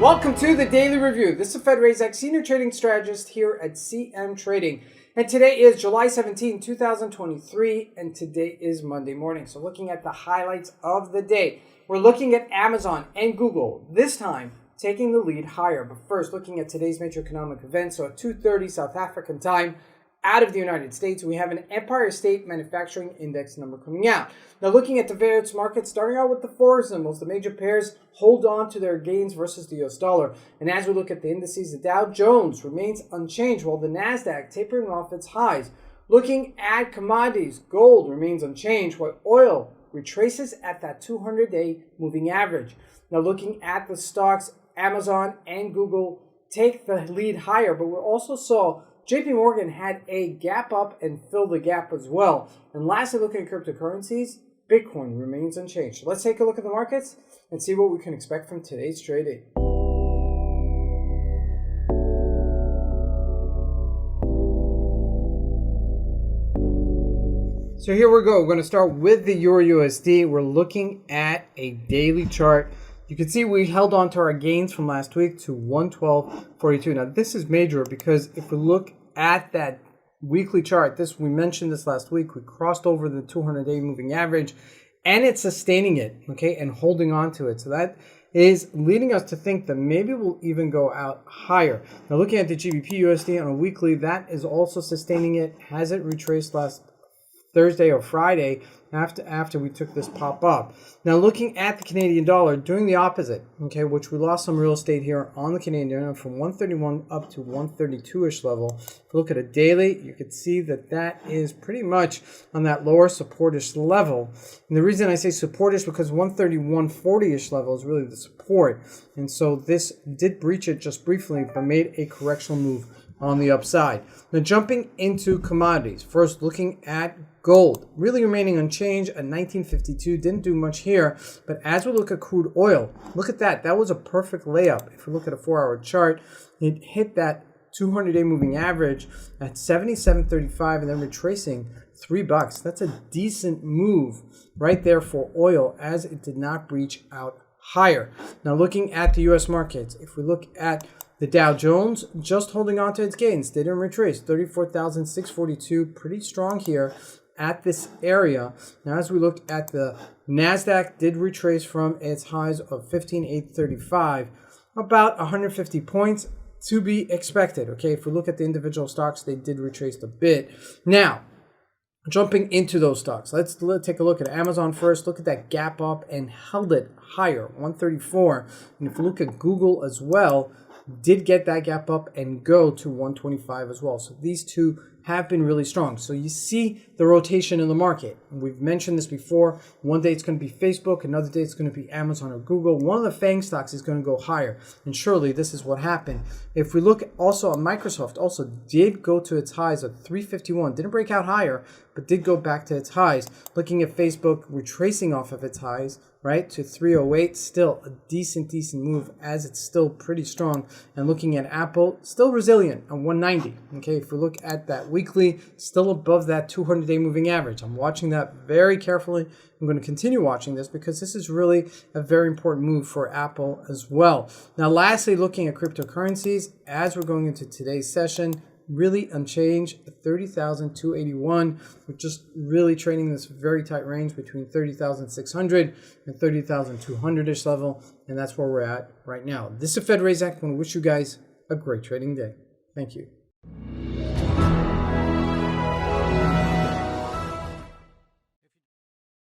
Welcome to the Daily Review. This is Fed Razak, Senior Trading Strategist here at CMTrading. And today is July 17, 2023, and today is Monday morning. So looking at the highlights of the day, we're looking at Amazon and Google, this time taking the lead higher. But first, looking at today's major economic events. So at 2:30 South African time, out of the United States, we have an Empire State Manufacturing Index number coming out. Now, looking at the various markets, starting out with the Forex symbols, the major pairs hold on to their gains versus the US dollar. And as we look at the indices, the Dow Jones remains unchanged, while the NASDAQ tapering off its highs. Looking at commodities, gold remains unchanged, while oil retraces at that 200-day moving average. Now, looking at the stocks, Amazon and Google take the lead higher, but we also saw JP Morgan had a gap up and filled the gap as well. And lastly, looking at cryptocurrencies, Bitcoin remains unchanged. So let's take a look at the markets and see what we can expect from today's trading. So here we go. We're going to start with the Euro USD. We're looking at a daily chart. You can see we held on to our gains from last week to 112.42. Now, this is major because if we look at that weekly chart, we mentioned this last week, we crossed over the 200-day moving average, and it's sustaining it, okay, and holding on to it. So that is leading us to think that maybe we'll even go out higher. Now, looking at the GBP USD on a weekly, that is also sustaining it. Has it retraced last Thursday or Friday after we took this pop up. Now looking at the Canadian dollar, doing the opposite, okay, which we lost some real estate here on the Canadian dollar from 131 up to 132-ish level. If you look at a daily, you can see that that is pretty much on that lower support-ish level. And the reason I say support is because 131.40-ish level is really the support. And so this did breach it just briefly, but made a correctional move on the upside. Now jumping into commodities, first looking at gold, really remaining unchanged at 1952, didn't do much here, but as we look at crude oil, look at that, that was a perfect layup. If we look at a 4-hour chart, it hit that 200-day moving average at 77.35 and then retracing $3. That's a decent move right there for oil as it did not breach out higher. Now looking at the US markets, if we look at the Dow Jones, just holding on to its gains, didn't retrace, 34,642, pretty strong here at this area. Now as we look at the NASDAQ, did retrace from its highs of 15,835, about 150 points to be expected. Okay, if we look at the individual stocks, they did retrace a bit. Now, jumping into those stocks, let's take a look at Amazon first. Look at that gap up and held it higher, 134. And if you look at Google as well, did get that gap up and go to 125 as well. So these two have been really strong. So you see the rotation in the market. We've mentioned this before. One day it's going to be Facebook, another day it's going to be Amazon or Google. One of the FANG stocks is going to go higher. And surely this is what happened. If we look also at Microsoft, also did go to its highs of 351. Didn't break out higher, but did go back to its highs. Looking at Facebook, retracing off of its highs, right, to 308, still a decent move as it's still pretty strong. And looking at Apple, still resilient at 190. Okay, if we look at that weekly, still above that 200-day moving average. I'm watching that very carefully. I'm going to continue watching this because this is really a very important move for Apple as well. Now, lastly, looking at cryptocurrencies, as we're going into today's session, really unchanged, 30,281. We're just really trading this very tight range between 30,600 and 30,200-ish level, and that's where we're at right now. This is Fed Razak. I want to wish you guys a great trading day. Thank you.